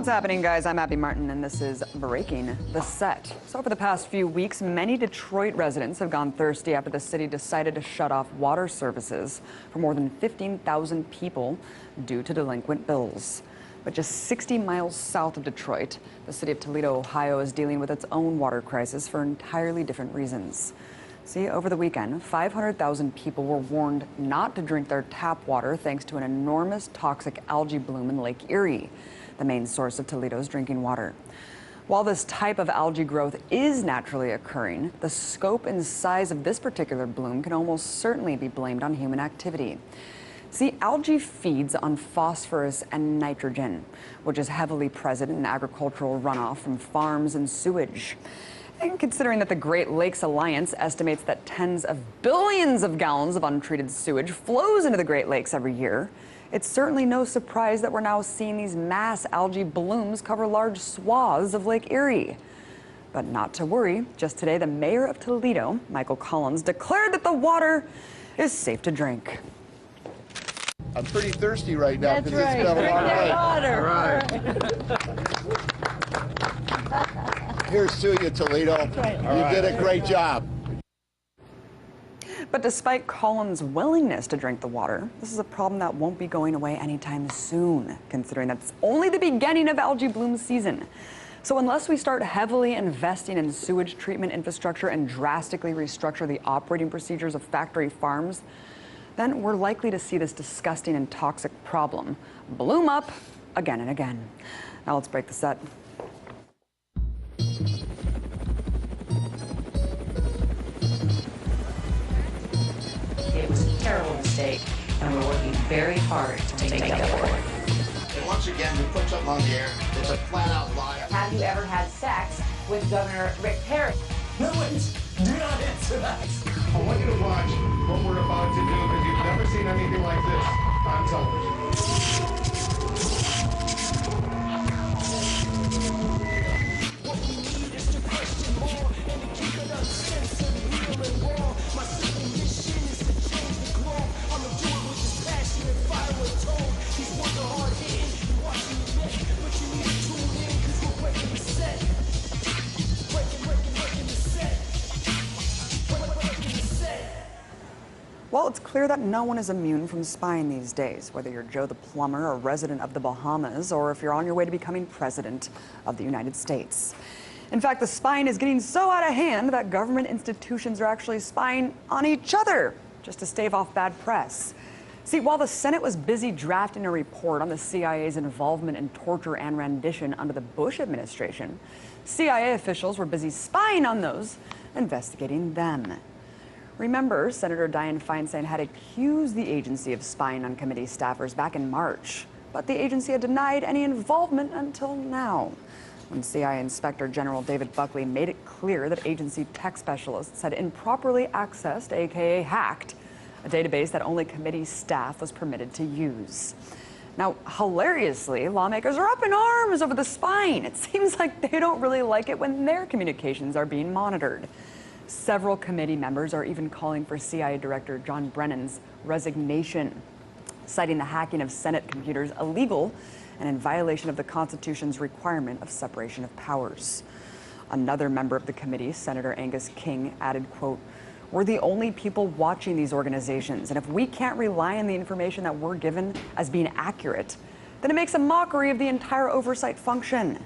What's happening, guys? I'm Abby Martin, and this is Breaking the Set. So over the past few weeks, many Detroit residents have gone thirsty after the city decided to shut off water services for more than 15,000 people due to delinquent bills. But just 60 miles south of Detroit, the city of Toledo, Ohio, is dealing with its own water crisis for entirely different reasons. See, over the weekend, 500,000 people were warned not to drink their tap water thanks to an enormous toxic algae bloom in Lake Erie, the main source of Toledo's drinking water. While this type of algae growth is naturally occurring, the scope and size of this particular bloom can almost certainly be blamed on human activity. See, algae feeds on phosphorus and nitrogen, which is heavily present in agricultural runoff from farms and sewage. And considering that the Great Lakes Alliance estimates that tens of billions of gallons of untreated sewage flows into the Great Lakes every year, it's certainly no surprise that we're now seeing these mass algae blooms cover large swaths of Lake Erie. But not to worry, just today the mayor of Toledo, Michael Collins, declared that the water is safe to drink. I'm pretty thirsty right now. That's right. Drink that water. All right. Here's to you, Toledo. Right. You did a great job. But despite Collins' willingness to drink the water, this is a problem that won't be going away anytime soon, considering that's only the beginning of algae bloom season. So unless we start heavily investing in sewage treatment infrastructure and drastically restructure the operating procedures of factory farms, then we're likely to see this disgusting and toxic problem bloom up again and again. Now let's break the set. It was a terrible mistake, and we're working very hard to make up for it. And once again, we put something on the air that's a flat-out lie. Have you ever had sex with Governor Rick Perry? No, wait, do not answer that. I want you to watch what we're about to do because you've never seen anything like this on television. What we need is to question more and to keep it uncensored, real and raw. My simple mission is to change the globe. I'ma do it with this passion and fire with tone. These words are hard hitting, you watching me neck, but you need to tune in because we're breaking the set. Breaking the set. Well, it's clear that no one is immune from spying these days, whether you're Joe the plumber, a resident of the Bahamas, or if you're on your way to becoming president of the United States. In fact, the spying is getting so out of hand that government institutions are actually spying on each other just to stave off bad press. See, while the Senate was busy drafting a report on the CIA's involvement in torture and rendition under the Bush administration, CIA officials were busy spying on those investigating them. Remember, Senator Dianne Feinstein had accused the agency of spying on committee staffers back in March, but the agency had denied any involvement until now, when CIA Inspector General David Buckley made it clear that agency tech specialists had improperly accessed, aka hacked, a database that only committee staff was permitted to use. Now, hilariously, lawmakers are up in arms over the spying. It seems like they don't really like it when their communications are being monitored. Several committee members are even calling for CIA Director John Brennan's resignation, citing the hacking of Senate computers illegal and in violation of the Constitution's requirement of separation of powers. Another member of the committee, Senator Angus King, added, quote, "We're the only people watching these organizations, and if we can't rely on the information that we're given as being accurate, then it makes a mockery of the entire oversight function."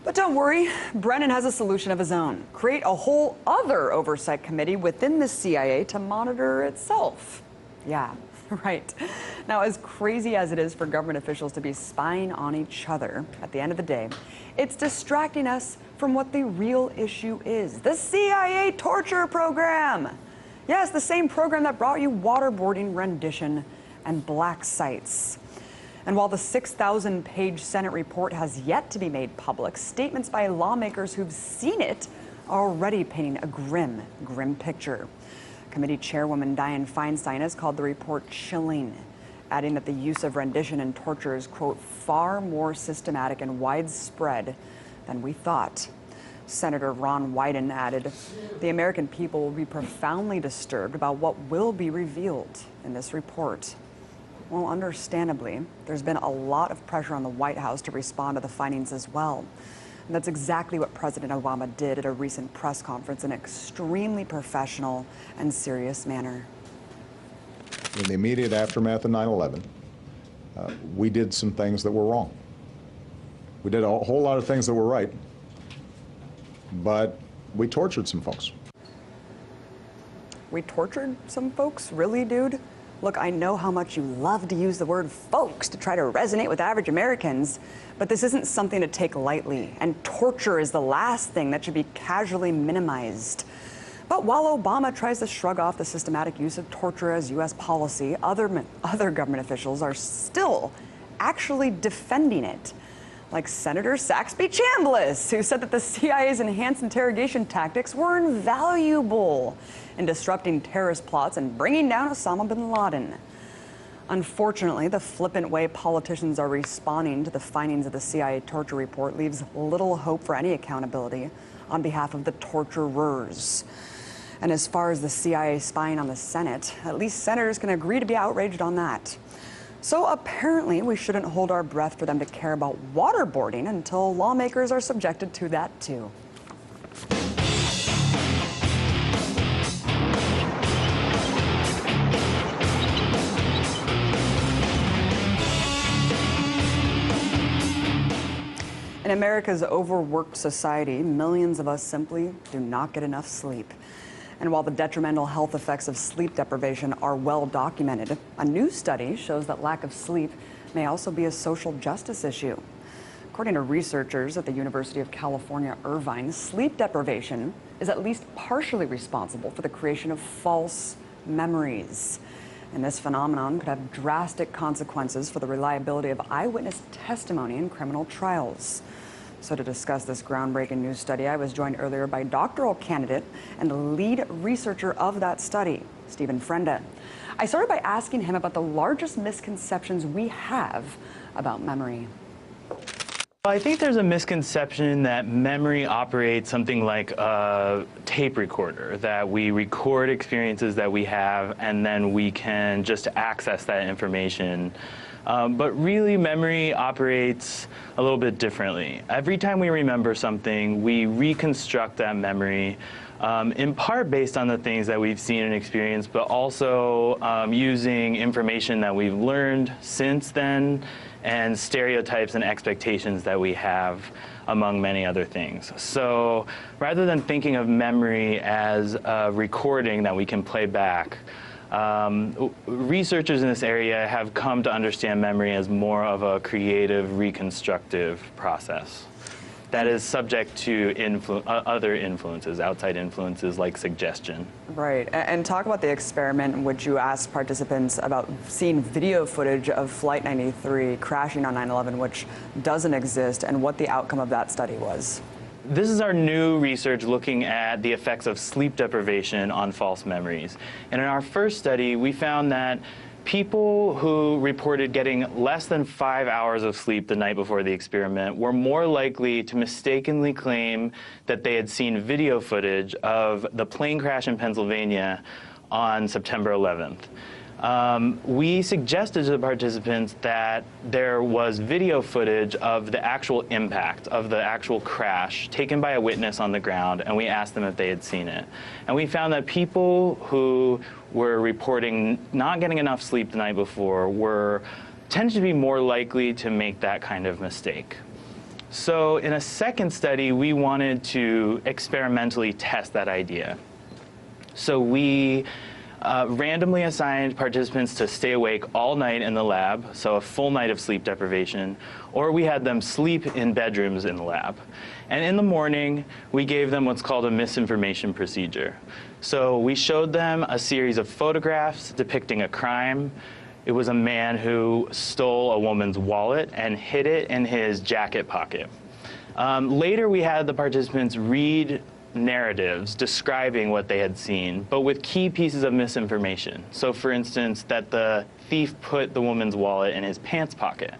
But don't worry, Brennan has a solution of his own. Create a whole other oversight committee within the CIA to monitor itself. Yeah, right. Now, as crazy as it is for government officials to be spying on each other, at the end of the day, it's distracting us from what the real issue is: the CIA torture program. Yes, the same program that brought you waterboarding, rendition, and black sites. And while the 6,000-page Senate report has yet to be made public, statements by lawmakers who've seen it are already painting a grim, grim picture. Committee Chairwoman Dianne Feinstein has called the report chilling, adding that the use of rendition and torture is, quote, far more systematic and widespread than we thought. Senator Ron Wyden added, "The American people will be profoundly disturbed about what will be revealed in this report." Well, understandably, there's been a lot of pressure on the White House to respond to the findings as well. And that's exactly what President Obama did at a recent press conference in an extremely professional and serious manner. In the immediate aftermath of 9/11, we did some things that were wrong. We did a whole lot of things that were right, but we tortured some folks. We tortured some folks? Really, dude? Look, I know how much you love to use the word folks to try to resonate with average Americans, but this isn't something to take lightly, and torture is the last thing that should be casually minimized. But while Obama tries to shrug off the systematic use of torture as U.S. policy, other government officials are still actually defending it. Like Senator Saxby Chambliss, who said that the CIA's enhanced interrogation tactics were invaluable in disrupting terrorist plots and bringing down Osama bin Laden. Unfortunately, the flippant way politicians are responding to the findings of the CIA torture report leaves little hope for any accountability on behalf of the torturers. And as far as the CIA spying on the Senate, at least senators can agree to be outraged on that. So apparently we shouldn't hold our breath for them to care about waterboarding until lawmakers are subjected to that too. In America's overworked society, millions of us simply do not get enough sleep. And while the detrimental health effects of sleep deprivation are well documented, a new study shows that lack of sleep may also be a social justice issue. According to researchers at the University of California, Irvine, sleep deprivation is at least partially responsible for the creation of false memories. And this phenomenon could have drastic consequences for the reliability of eyewitness testimony in criminal trials. So to discuss this groundbreaking new study, I was joined earlier by doctoral candidate and lead researcher of that study, Stephen Frenda. I started by asking him about the largest misconceptions we have about memory. I think there's a misconception that memory operates something like a tape recorder, that we record experiences that we have and then we can just access that information. But really, memory operates a little bit differently. Every time we remember something, we reconstruct that memory, in part based on the things that we've seen and experienced, but also using information that we've learned since then and stereotypes and expectations that we have, among many other things. So rather than thinking of memory as a recording that we can play back, researchers in this area have come to understand memory as more of a creative, reconstructive process that is subject to other influences, outside influences like suggestion. Right, and talk about the experiment in which you asked participants about seeing video footage of Flight 93 crashing on 9/11, which doesn't exist, and what the outcome of that study was. This is our new research looking at the effects of sleep deprivation on false memories. And in our first study, we found that people who reported getting less than 5 hours of sleep the night before the experiment were more likely to mistakenly claim that they had seen video footage of the plane crash in Pennsylvania on September 11th. We suggested to the participants that there was video footage of the actual impact, of the actual crash, taken by a witness on the ground, and we asked them if they had seen it. And we found that people who were reporting not getting enough sleep the night before tended to be more likely to make that kind of mistake. So in a second study, we wanted to experimentally test that idea. So we randomly assigned participants to stay awake all night in the lab, so a full night of sleep deprivation, or we had them sleep in bedrooms in the lab. And in the morning, we gave them what's called a misinformation procedure. So we showed them a series of photographs depicting a crime. It was a man who stole a woman's wallet and hid it in his jacket pocket. Later, we had the participants read narratives describing what they had seen, but with key pieces of misinformation. So for instance, that the thief put the woman's wallet in his pants pocket.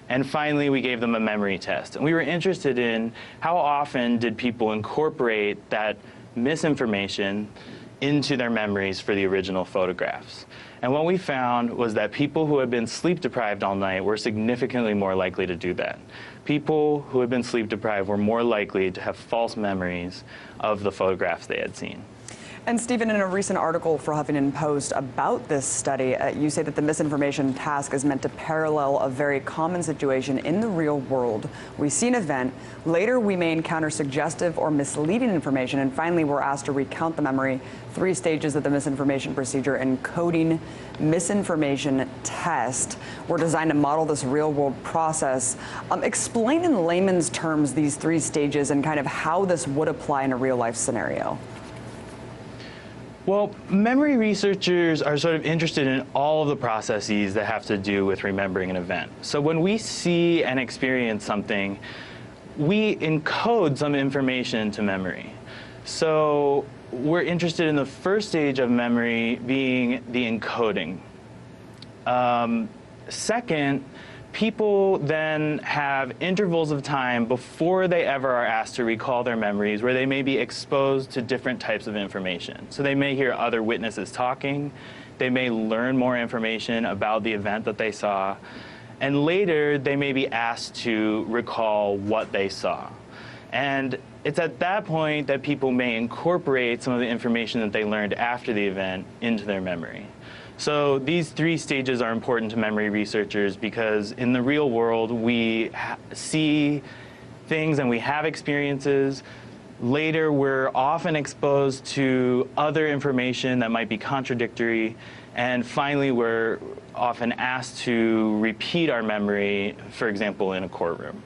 And finally, we gave them a memory test. And we were interested in how often did people incorporate that misinformation into their memories for the original photographs. And what we found was that people who had been sleep deprived all night were significantly more likely to do that. People who had been sleep deprived were more likely to have false memories of the photographs they had seen. And Stephen, in a recent article for Huffington Post about this study, you say that the misinformation task is meant to parallel a very common situation in the real world. We see an event, later we may encounter suggestive or misleading information, and finally we're asked to recount the memory. 3 stages of the misinformation procedure encoding misinformation test were designed to model this real world process. Explain in layman's terms these 3 stages and kind of how this would apply in a real life scenario. Well, memory researchers are sort of interested in all of the processes that have to do with remembering an event. So when we see and experience something, we encode some information to memory. So we're interested in the first stage of memory being the encoding. Second, people then have intervals of time before they ever are asked to recall their memories where they may be exposed to different types of information. So they may hear other witnesses talking, they may learn more information about the event that they saw, and later they may be asked to recall what they saw. And it's at that point that people may incorporate some of the information that they learned after the event into their memory. So these 3 stages are important to memory researchers because in the real world, we see things and we have experiences. Later, we're often exposed to other information that might be contradictory. And finally, we're often asked to repeat our memory, for example, in a courtroom.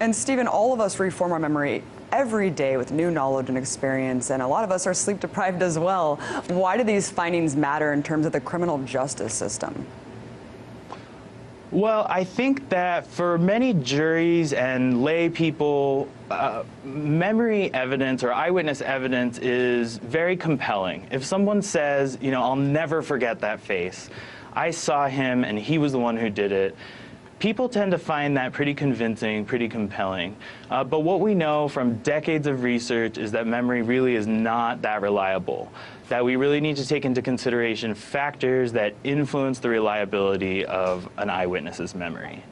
And Stephen, all of us reform our memory every day with new knowledge and experience, and a lot of us are sleep deprived as well. Why do these findings matter in terms of the criminal justice system? Well, I think that for many juries and lay people, memory evidence or eyewitness evidence is very compelling. If someone says, you know, I'll never forget that face, I saw him and he was the one who did it, people tend to find that pretty convincing, pretty compelling. But what we know from decades of research is that memory really is not that reliable, that we really need to take into consideration factors that influence the reliability of an eyewitness's memory.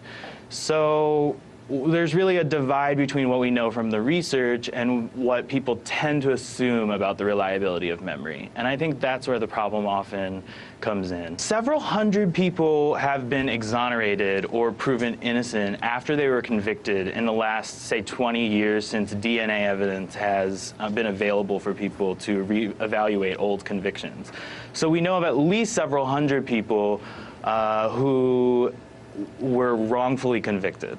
So there's really a divide between what we know from the research and what people tend to assume about the reliability of memory. And I think that's where the problem often comes in. Several hundred people have been exonerated or proven innocent after they were convicted in the last, say, 20 years since DNA evidence has been available for people to re-evaluate old convictions. So we know of at least several hundred people who were wrongfully convicted.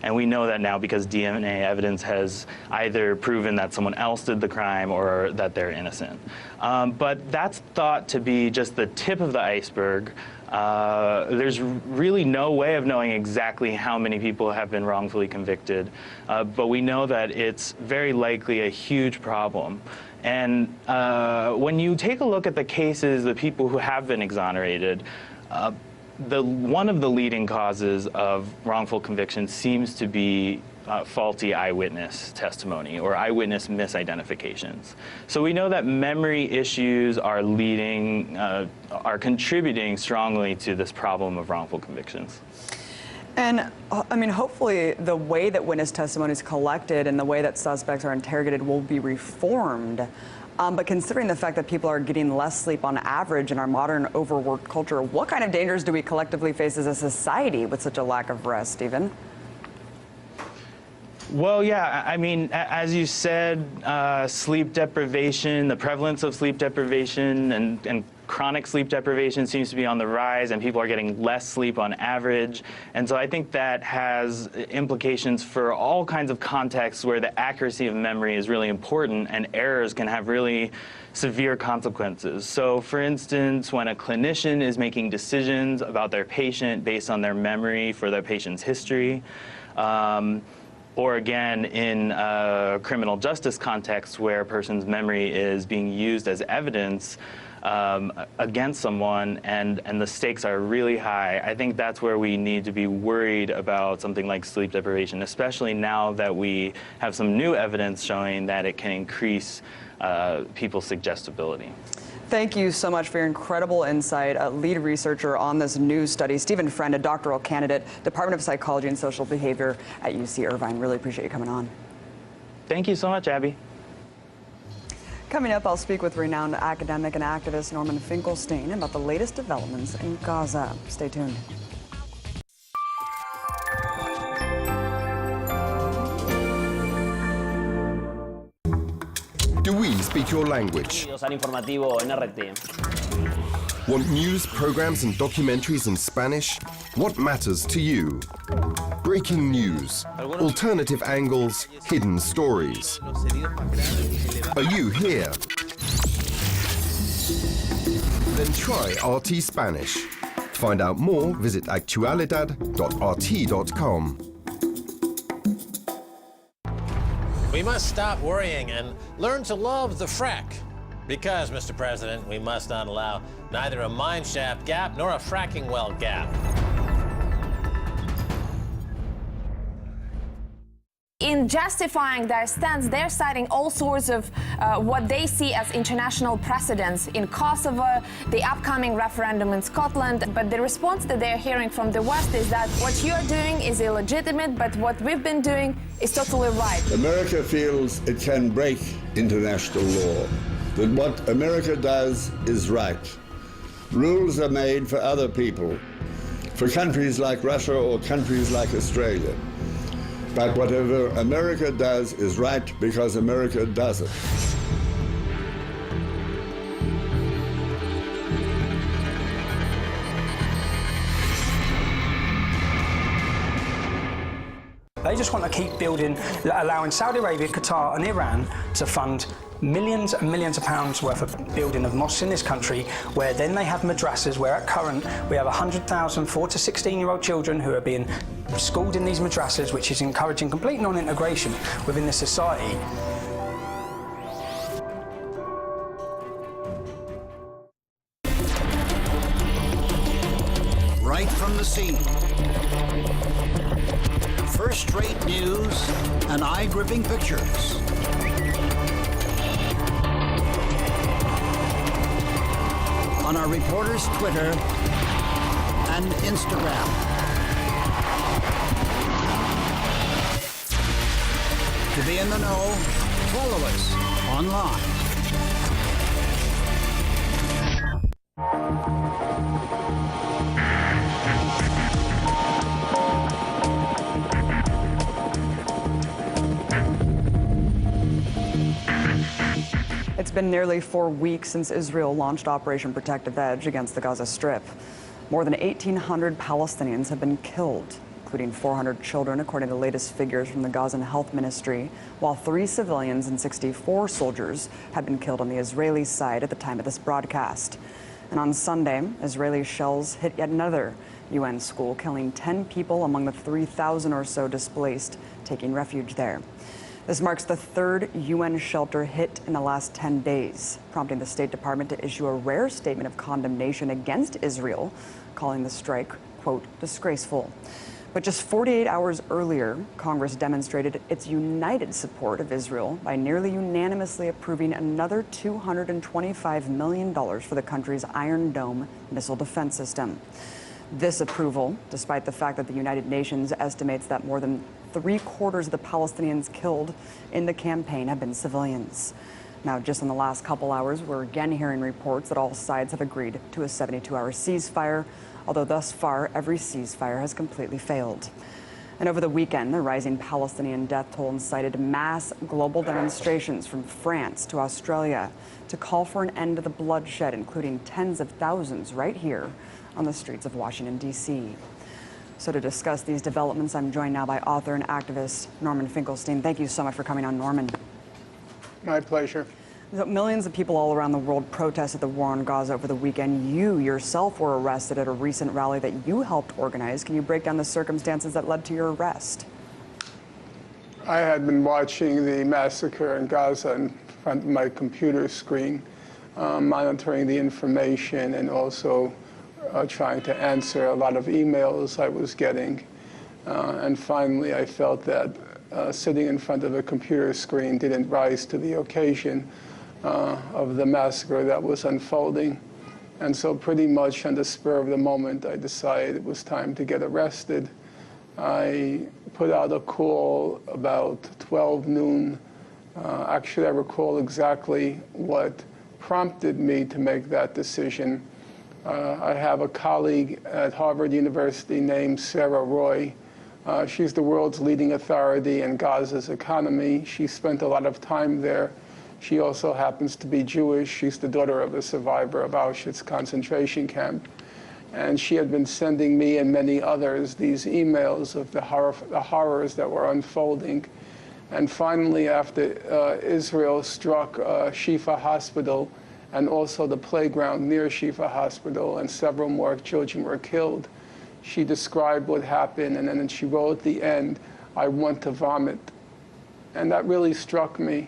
And we know that now because DNA evidence has either proven that someone else did the crime or that they're innocent. But that's thought to be just the tip of the iceberg. There's really no way of knowing exactly how many people have been wrongfully convicted. But we know that it's very likely a huge problem. And when you take a look at the cases, the people who have been exonerated, one of the leading causes of wrongful conviction seems to be faulty eyewitness testimony or eyewitness misidentifications. So we know that memory issues are contributing strongly to this problem of wrongful convictions. And I mean, hopefully the way that witness testimony is collected and the way that suspects are interrogated will be reformed. But considering the fact that people are getting less sleep on average in our modern overworked culture, what kind of dangers do we collectively face as a society with such a lack of rest, Stephen? Well, yeah, I mean, as you said, sleep deprivation, the prevalence of sleep deprivation and chronic sleep deprivation seems to be on the rise, and people are getting less sleep on average. And so I think that has implications for all kinds of contexts where the accuracy of memory is really important, and errors can have really severe consequences. So, for instance, when a clinician is making decisions about their patient based on their memory for their patient's history, or again, in a criminal justice context where a person's memory is being used as evidence against someone and the stakes are really high, I think that's where we need to be worried about something like sleep deprivation, especially now that we have some new evidence showing that it can increase people's suggestibility. Thank you so much for your incredible insight. Lead researcher on this new study, Stephen Friend, a doctoral candidate, Department of Psychology and Social Behavior at UC Irvine. Really appreciate you coming on. Thank you so much, Abby. Coming up, I'll speak with renowned academic and activist Norman Finkelstein about the latest developments in Gaza. Stay tuned. Do we speak your language? Informativo NRT. Want news, programs and documentaries in Spanish? What matters to you? Breaking news, alternative angles, hidden stories. Are you here? Then try RT Spanish. Find out more, visit actualidad.rt.com. We must stop worrying and learn to love the frack. Because, Mr. President, we must not allow neither a mine shaft gap nor a fracking well gap. In justifying their stance, they're citing all sorts of what they see as international precedents in Kosovo, the upcoming referendum in Scotland. But the response that they're hearing from the West is that what you're doing is illegitimate, but what we've been doing is totally right. America feels it can break international law, that what America does is right. Rules are made for other people, for countries like Russia or countries like Australia. But whatever America does is right because America does it. They just want to keep building, allowing Saudi Arabia, Qatar and Iran to fund millions and millions of pounds worth of building of mosques in this country, where then they have madrasas where at current we have 100,000 4 to 16-year-old children who are being schooled in these madrasas, which is encouraging complete non-integration within the society. Right from the scene. First-rate news and eye-gripping pictures. On our reporters' Twitter and Instagram. To be in the know, follow us online. It's been nearly 4 weeks since Israel launched Operation Protective Edge against the Gaza Strip. More than 1,800 Palestinians have been killed, including 400 children, according to the latest figures from the Gazan Health Ministry, while 3 civilians and 64 soldiers have been killed on the Israeli side at the time of this broadcast. And on Sunday, Israeli shells hit yet another UN school, killing 10 people among the 3,000 or so displaced taking refuge there. This marks the 3rd UN shelter hit in the last 10 days, prompting the State Department to issue a rare statement of condemnation against Israel, calling the strike, quote, disgraceful. But just 48 hours earlier, Congress demonstrated its united support of Israel by nearly unanimously approving another $225 million for the country's Iron Dome missile defense system. This approval, despite the fact that the United Nations estimates that more than 3/4 of the Palestinians killed in the campaign have been civilians. Now, just in the last couple hours, we're again hearing reports that all sides have agreed to a 72-hour ceasefire, although thus far, every ceasefire has completely failed. And over the weekend, the rising Palestinian death toll incited mass global demonstrations from France to Australia to call for an end to the bloodshed, including tens of thousands right here on the streets of Washington, D.C. So to discuss these developments, I'm joined now by author and activist Norman Finkelstein. Thank you so much for coming on, Norman. My pleasure. So millions of people all around the world protested the war on Gaza over the weekend. You yourself were arrested at a recent rally that you helped organize. Can you break down the circumstances that led to your arrest? I had been watching the massacre in Gaza in front of my computer screen, monitoring the information and also trying to answer a lot of emails I was getting. And finally, I felt that sitting in front of a computer screen didn't rise to the occasion. of the massacre that was unfolding. And so pretty much on the spur of the moment, I decided it was time to get arrested. I put out a call about 12 noon. Actually, I recall exactly what prompted me to make that decision. I have a colleague at Harvard University named Sarah Roy. She's the world's leading authority in Gaza's economy. She spent a lot of time there. She also happens to be Jewish. She's the daughter of a survivor of Auschwitz concentration camp. And she had been sending me and many others these emails of the horrors that were unfolding. And finally, after Israel struck Shifa Hospital and also the playground near Shifa Hospital, and several more children were killed, she described what happened, and then she wrote at the end, "I want to vomit." And that really struck me.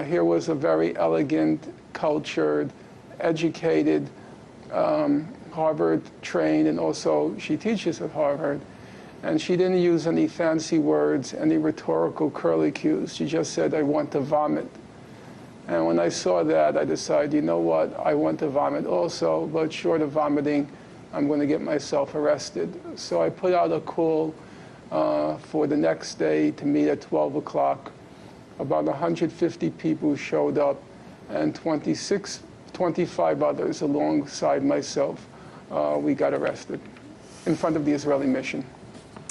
Here was a very elegant, cultured, educated, Harvard-trained, and also she teaches at Harvard. And she didn't use any fancy words, any rhetorical curlicues. She just said, "I want to vomit." And when I saw that, I decided, you know what, I want to vomit also, but short of vomiting, I'm going to get myself arrested. So I put out a call for the next day to meet at 12 o'clock. About 150 people showed up, and 25 others alongside myself, we got arrested in front of the Israeli mission.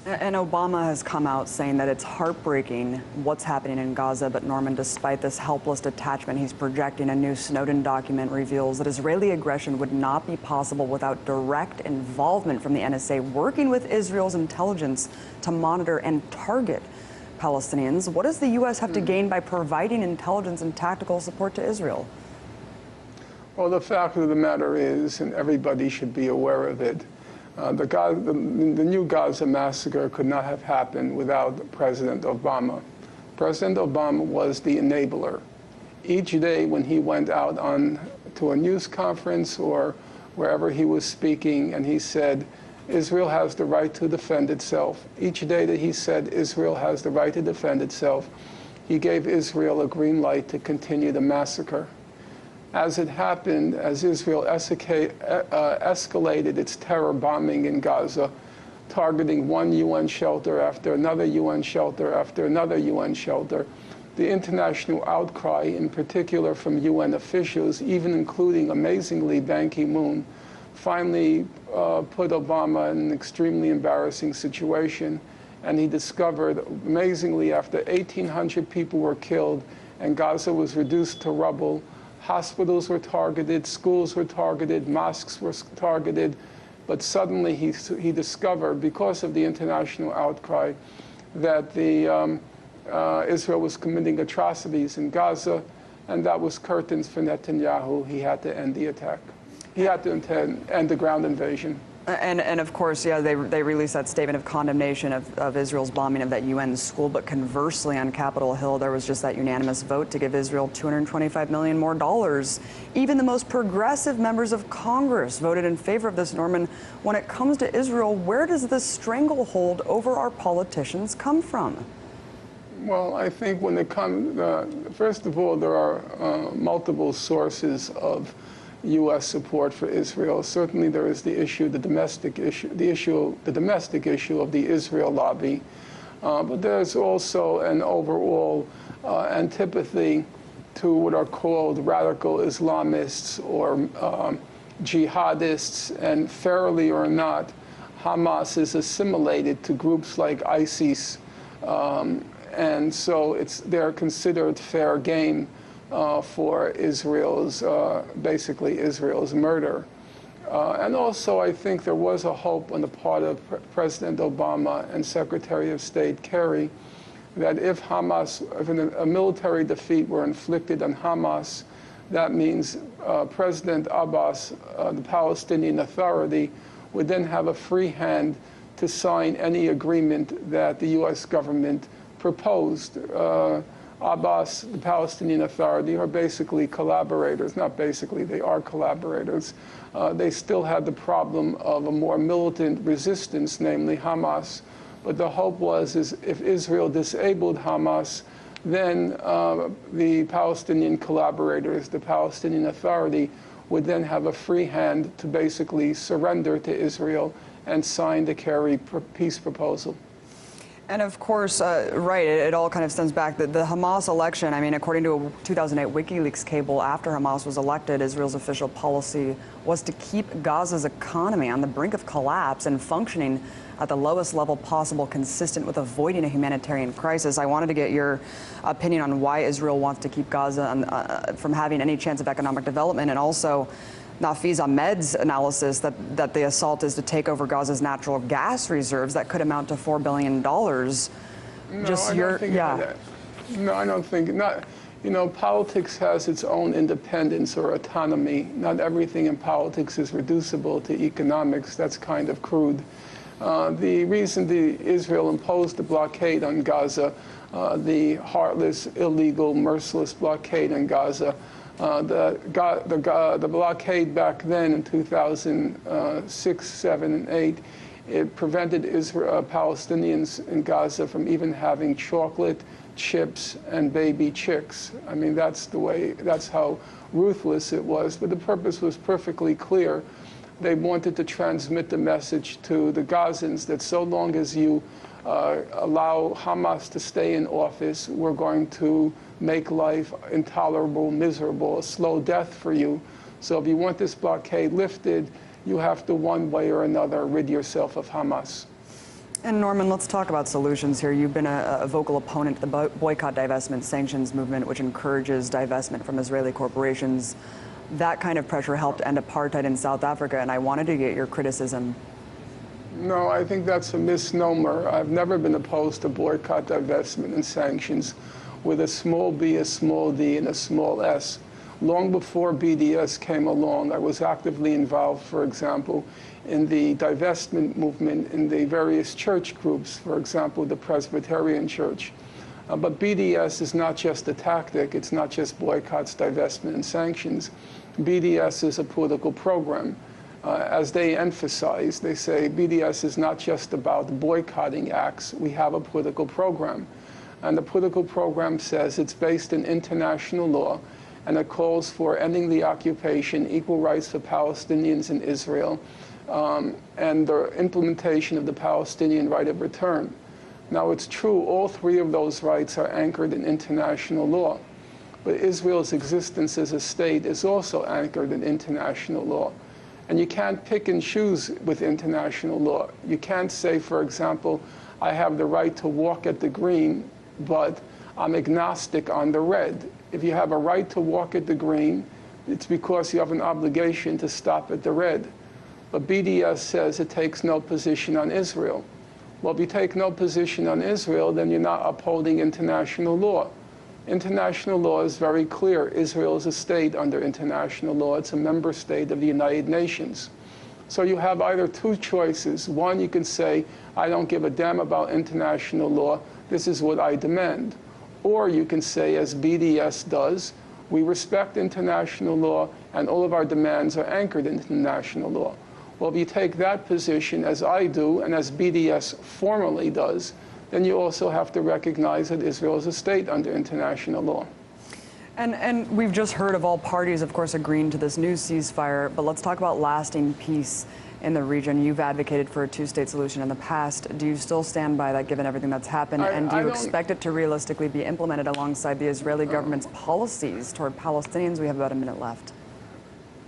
And Obama has come out saying that it's heartbreaking what's happening in Gaza, but Norman, despite this helpless detachment he's projecting, a new Snowden document reveals that Israeli aggression would not be possible without direct involvement from the NSA working with Israel's intelligence to monitor and target Palestinians. What does the U.S. have to gain by providing intelligence and tactical support to Israel? Well, the fact of the matter is, and everybody should be aware of it, the new Gaza massacre could not have happened without President Obama. President Obama was the enabler. Each day when he went out to a news conference or wherever he was speaking and he said, Israel has the right to defend itself. Each day that he said Israel has the right to defend itself, he gave Israel a green light to continue the massacre. As it happened, as Israel escalated its terror bombing in Gaza, targeting one UN shelter after another UN shelter after another UN shelter, the international outcry, in particular from UN officials, even including, amazingly, Ban Ki-moon, finally put Obama in an extremely embarrassing situation. And he discovered, amazingly, after 1,800 people were killed and Gaza was reduced to rubble, hospitals were targeted, schools were targeted, mosques were targeted, but suddenly he discovered, because of the international outcry, that Israel was committing atrocities in Gaza, and that was curtains for Netanyahu. He had to end the attack. He had to end the ground invasion. And of course, yeah, they released that statement of condemnation of Israel's bombing of that UN school. But conversely, on Capitol Hill, there was just that unanimous vote to give Israel $225 million more. Even the most progressive members of Congress voted in favor of this, Norman. When it comes to Israel, where does this stranglehold over our politicians come from? Well, I think when it comes, first of all, there are multiple sources of U.S. support for Israel. Certainly, there is the domestic issue of the Israel lobby, but there's also an overall antipathy to what are called radical Islamists or jihadists, and fairly or not, Hamas is assimilated to groups like ISIS, and so they're considered fair game for basically Israel's murder. And also, I think there was a hope on the part of President Obama and Secretary of State Kerry that if a military defeat were inflicted on Hamas, that means President Abbas, the Palestinian Authority, would then have a free hand to sign any agreement that the U.S. government proposed. Abbas, the Palestinian Authority, are basically collaborators. Not basically, they are collaborators. They still had the problem of a more militant resistance, namely Hamas. But the hope was if Israel disabled Hamas, then the Palestinian collaborators, the Palestinian Authority, would then have a free hand to basically surrender to Israel and sign the Kerry peace proposal. And of course, right, it all kind of stems back. The Hamas election, I mean, according to a 2008 WikiLeaks cable, after Hamas was elected, Israel's official policy was to keep Gaza's economy on the brink of collapse and functioning at the lowest level possible, consistent with avoiding a humanitarian crisis. I wanted to get your opinion on why Israel wants to keep Gaza from having any chance of economic development, and also Nafiz Ahmed's analysis that the assault is to take over Gaza's natural gas reserves that could amount to $4 billion. No, I don't think. You know, politics has its own independence or autonomy. Not everything in politics is reducible to economics. That's kind of crude. The reason Israel imposed the blockade on Gaza, the heartless, illegal, merciless blockade on Gaza, the blockade back then in 2006, 7, and 8, it prevented Palestinians in Gaza from even having chocolate, chips, and baby chicks. I mean, that's how ruthless it was. But the purpose was perfectly clear. They wanted to transmit the message to the Gazans that so long as you allow Hamas to stay in office, we're going to make life intolerable, miserable, a slow death for you. So if you want this blockade lifted, you have to, one way or another, rid yourself of Hamas. And Norman, let's talk about solutions here. You've been a vocal opponent to the boycott, divestment, sanctions movement, which encourages divestment from Israeli corporations. That kind of pressure helped end apartheid in South Africa, and I wanted to get your criticism. No, I think that's a misnomer. I've never been opposed to boycott, divestment, and sanctions with a small b, a small d, and a small s. Long before BDS came along, I was actively involved, for example, in the divestment movement in the various church groups, for example, the Presbyterian Church. But BDS is not just a tactic. It's not just boycotts, divestment, and sanctions. BDS is a political program. As they emphasize, they say BDS is not just about boycotting acts. We have a political program. And the political program says it's based in international law, and it calls for ending the occupation, equal rights for Palestinians in Israel, and the implementation of the Palestinian right of return. Now, it's true, all three of those rights are anchored in international law. But Israel's existence as a state is also anchored in international law. And you can't pick and choose with international law. You can't say, for example, I have the right to walk at the green, but I'm agnostic on the red. If you have a right to walk at the green, it's because you have an obligation to stop at the red. But BDS says it takes no position on Israel. Well, if you take no position on Israel, then you're not upholding international law. International law is very clear. Israel is a state under international law. It's a member state of the United Nations. So you have either two choices. One, you can say, I don't give a damn about international law. This is what I demand. Or you can say, as BDS does, we respect international law and all of our demands are anchored in international law. Well, if you take that position, as I do, and as BDS formally does, then you also have to recognize that Israel is a state under international law. And we've just heard of all parties, of course, agreeing to this new ceasefire, but let's talk about lasting peace in the region. You've advocated for a two-state solution in the past. Do you still stand by that, given everything that's happened? And do you expect it to realistically be implemented alongside the Israeli government's policies toward Palestinians? We have about a minute left.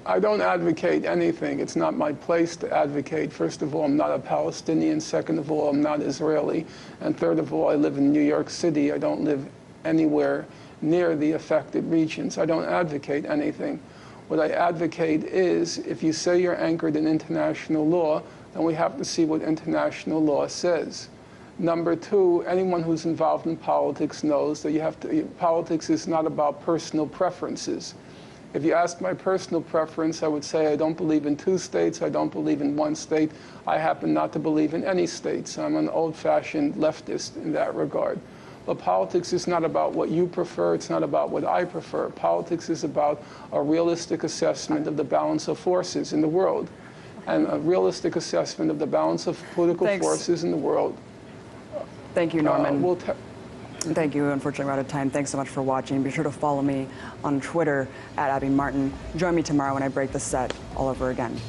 I don't advocate anything. It's not my place to advocate. First of all, I'm not a Palestinian. Second of all, I'm not Israeli. And third of all, I live in New York City. I don't live anywhere near the affected regions. I don't advocate anything. What I advocate is, if you say you're anchored in international law, then we have to see what international law says. Number two, anyone who's involved in politics knows that politics is not about personal preferences. If you ask my personal preference, I would say I don't believe in two states, I don't believe in one state. I happen not to believe in any states. I'm an old-fashioned leftist in that regard. But politics is not about what you prefer, it's not about what I prefer. Politics is about a realistic assessment of the balance of forces in the world. And a realistic assessment of the balance of political forces in the world. Thank you, Norman. Thank you. Unfortunately, we're out of time. Thanks so much for watching. Be sure to follow me on Twitter @AbbyMartin. Join me tomorrow when I break the set all over again.